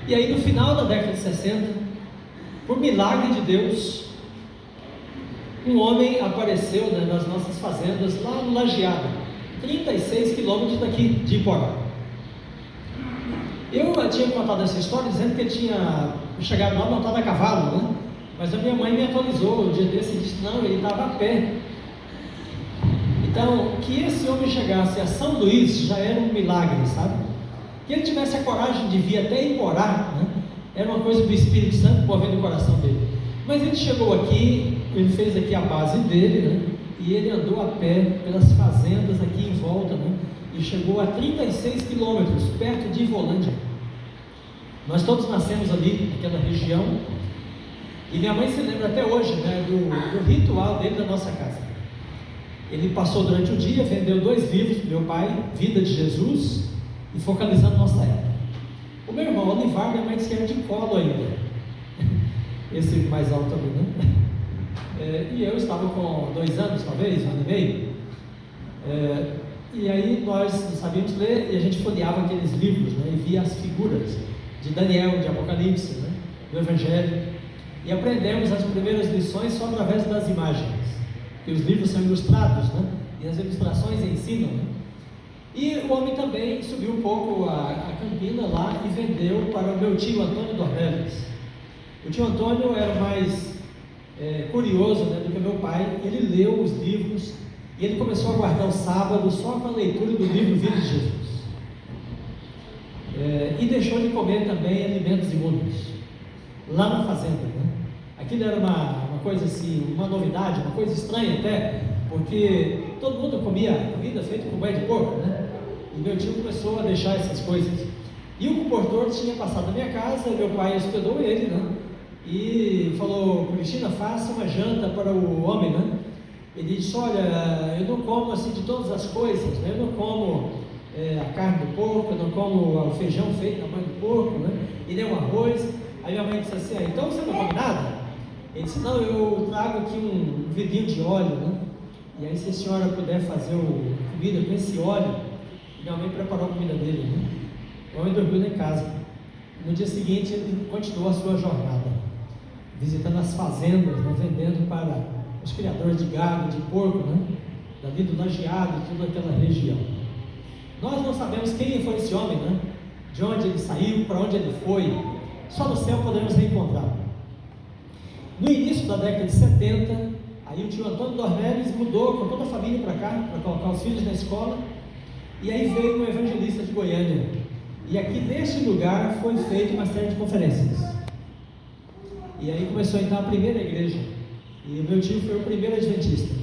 E aí no final da década de 60, por milagre de Deus, um homem apareceu, né, nas nossas fazendas, lá no Lajeado, 36 quilômetros daqui de Iporá. Eu tinha contado essa história dizendo que ele tinha chegado lá montado a cavalo, né? Mas a minha mãe me atualizou um dia desse e disse: não, ele estava a pé. Então, que esse homem chegasse a São Luís já era um milagre, sabe? Que ele tivesse a coragem de vir até Iporá, né? Era uma coisa do Espírito Santo movendo o coração dele. Mas ele chegou aqui, ele fez aqui a base dele, né? E ele andou a pé pelas fazendas aqui em volta, né? E chegou a 36 quilômetros, perto de Ivolândia. Nós todos nascemos ali, naquela região, e minha mãe se lembra até hoje, né, do ritual dele da nossa casa. Ele passou durante o dia, vendeu 2 livros do meu pai, Vida de Jesus e Focalizando Nossa Era. O meu irmão Olivar, minha mãe disse que era de colo ainda, esse mais alto ali, né? E eu estava com 2 anos, talvez, 1 ano e meio. E aí nós não sabíamos ler e a gente folheava aqueles livros, né, e via as figuras de Daniel, de Apocalipse, né, do Evangelho, e aprendemos as primeiras lições só através das imagens, que os livros são ilustrados, né, e as ilustrações ensinam, né? E o homem também subiu um pouco a campina lá e vendeu para o meu tio Antônio Dornelles. O tio Antônio era mais curioso, né, do que meu pai. Ele leu os livros e ele começou a guardar o sábado só com a leitura do livro Vida de Jesus. E deixou de comer também alimentos imundos, lá na fazenda, né? Aquilo era uma coisa assim, uma novidade, uma coisa estranha até, porque todo mundo comia comida feita com banha de porco, né? E meu tio começou a deixar essas coisas. E o comportor tinha passado na minha casa, meu pai hospedou ele, né? E falou: Cristina, faça uma janta para o homem, né? Ele disse: olha, eu não como assim de todas as coisas, né? Eu não como a carne do porco, eu não como o feijão feito na banha do porco, né? E nem o arroz. Aí minha mãe disse assim: então você não come nada? Ele disse: não, eu trago aqui um vidrinho de óleo, né? E aí, se a senhora puder fazer comida com esse óleo. Minha mãe preparou a comida dele, né? O homem dormiu lá em casa. No dia seguinte, ele continuou a sua jornada, visitando as fazendas, né? Vendendo para os criadores de gado, de porco, né? Dali do Lajeado, toda aquela região. Nós não sabemos quem foi esse homem, né? De onde ele saiu, para onde ele foi. Só no céu podemos reencontrá-lo. No início da década de 70, aí o tio Antônio Dornelles mudou com toda a família para cá, para colocar os filhos na escola. E aí veio um evangelista de Goiânia. E aqui neste lugar foi feita uma série de conferências. E aí começou então a primeira igreja. E meu tio foi o primeiro adventista.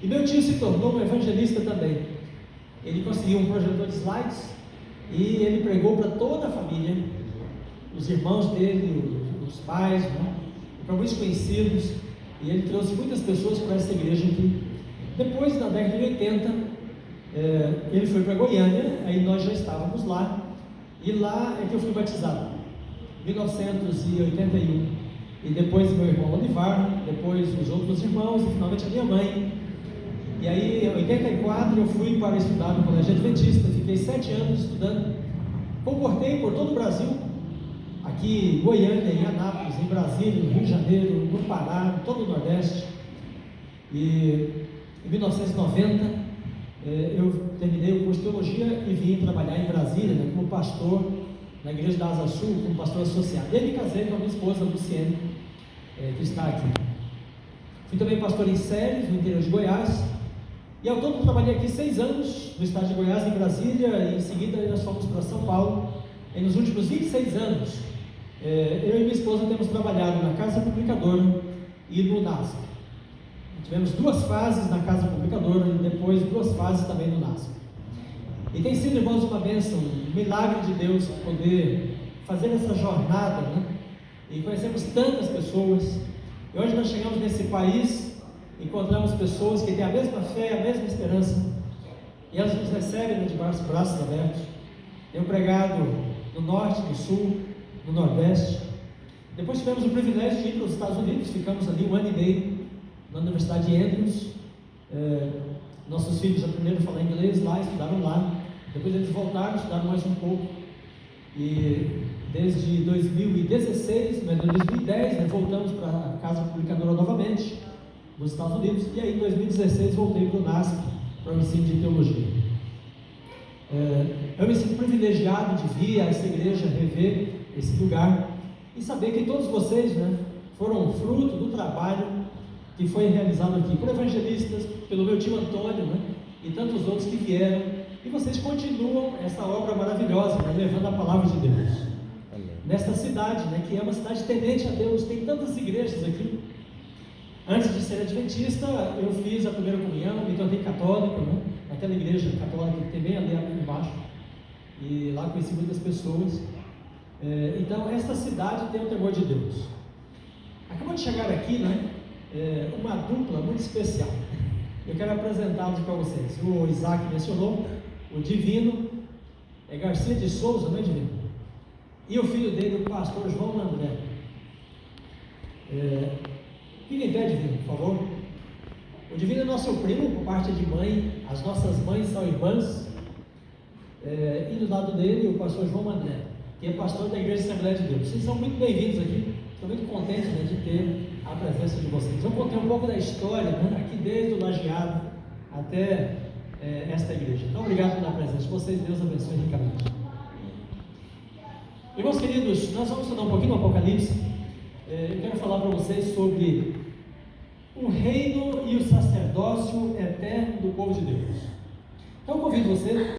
E meu tio se tornou um evangelista também. Ele conseguiu um projetor de slides e ele pregou para toda a família, os irmãos dele, os pais, né? Para muitos conhecidos. E ele trouxe muitas pessoas para essa igreja aqui. Depois, na década de 80, ele foi para Goiânia, aí nós já estávamos lá, e lá é que eu fui batizado, 1981, e depois meu irmão Olivar, depois os outros irmãos, e finalmente a minha mãe. E aí, em 84, eu fui para estudar no Colégio Adventista, fiquei 7 anos estudando, comportei por todo o Brasil, aqui em Goiânia, em Anápolis, em Brasília, no Rio de Janeiro, no Pará, em todo o Nordeste. E em 1990, eu terminei o curso de teologia e vim trabalhar em Brasília, né, como pastor na igreja da Asa Sul, como pastor associado. E aí me casei com a minha esposa Luciene, que está aqui. Fui também pastor em Séries, no interior de Goiás, e ao todo trabalhei aqui 6 anos no estado de Goiás, em Brasília, e em seguida nós fomos para São Paulo. E nos últimos 26 anos, eu e minha esposa temos trabalhado na Casa Publicadora e no NASP. Tivemos 2 fases na Casa Publicadora e depois 2 fases também no NASP. E tem sido, irmãos, uma bênção, um milagre de Deus poder fazer essa jornada, né? E conhecemos tantas pessoas. E hoje nós chegamos nesse país, encontramos pessoas que têm a mesma fé, a mesma esperança, e elas nos recebem de braços abertos. Tenho pregado no norte, no sul, no nordeste. Depois tivemos o privilégio de ir para os Estados Unidos, ficamos ali 1 ano e meio na Universidade de Andrews. Nossos filhos aprenderam a falar inglês lá, estudaram lá. Depois eles voltaram, estudaram mais um pouco. E desde 2016, mas em 2010 nós voltamos para a Casa Publicadora novamente, nos Estados Unidos, e aí em 2016 voltei para o NASP, para o ensino de teologia. Eu me sinto privilegiado de vir a essa igreja, rever esse lugar, e saber que todos vocês, né, foram fruto do trabalho que foi realizado aqui por evangelistas, pelo meu tio Antônio, né, e tantos outros que vieram, e vocês continuam essa obra maravilhosa, né, levando a palavra de Deus. Amém. Nesta cidade, né, que é uma cidade temente a Deus, tem tantas igrejas aqui. Antes de ser adventista, eu fiz a primeira comunhão, me tornei católico, né, naquela igreja católica que tem bem ali embaixo, e lá conheci muitas pessoas. Então, esta cidade tem o temor de Deus. Acabou de chegar aqui, né, uma dupla muito especial. Eu quero apresentá-los para vocês. O Isaac mencionou, o Divino, Garcia de Souza, não é, Divino? E o filho dele, o pastor João André. Fique em pé, Divino, por favor. O Divino é nosso primo, por parte de mãe. As nossas mães são irmãs. E do lado dele, o pastor João André, que é pastor da Igreja Assembleia de Deus. Vocês são muito bem-vindos aqui. Estou muito contente, né, de ter a presença de vocês. Eu contei um pouco da história, né, aqui desde o Lajeado até esta igreja. Então, obrigado pela presença de vocês. Deus abençoe ricamente. Irmãos queridos, nós vamos estudar um pouquinho o Apocalipse. Eu quero falar para vocês sobre o reino e o sacerdócio eterno do povo de Deus. Então, eu convido você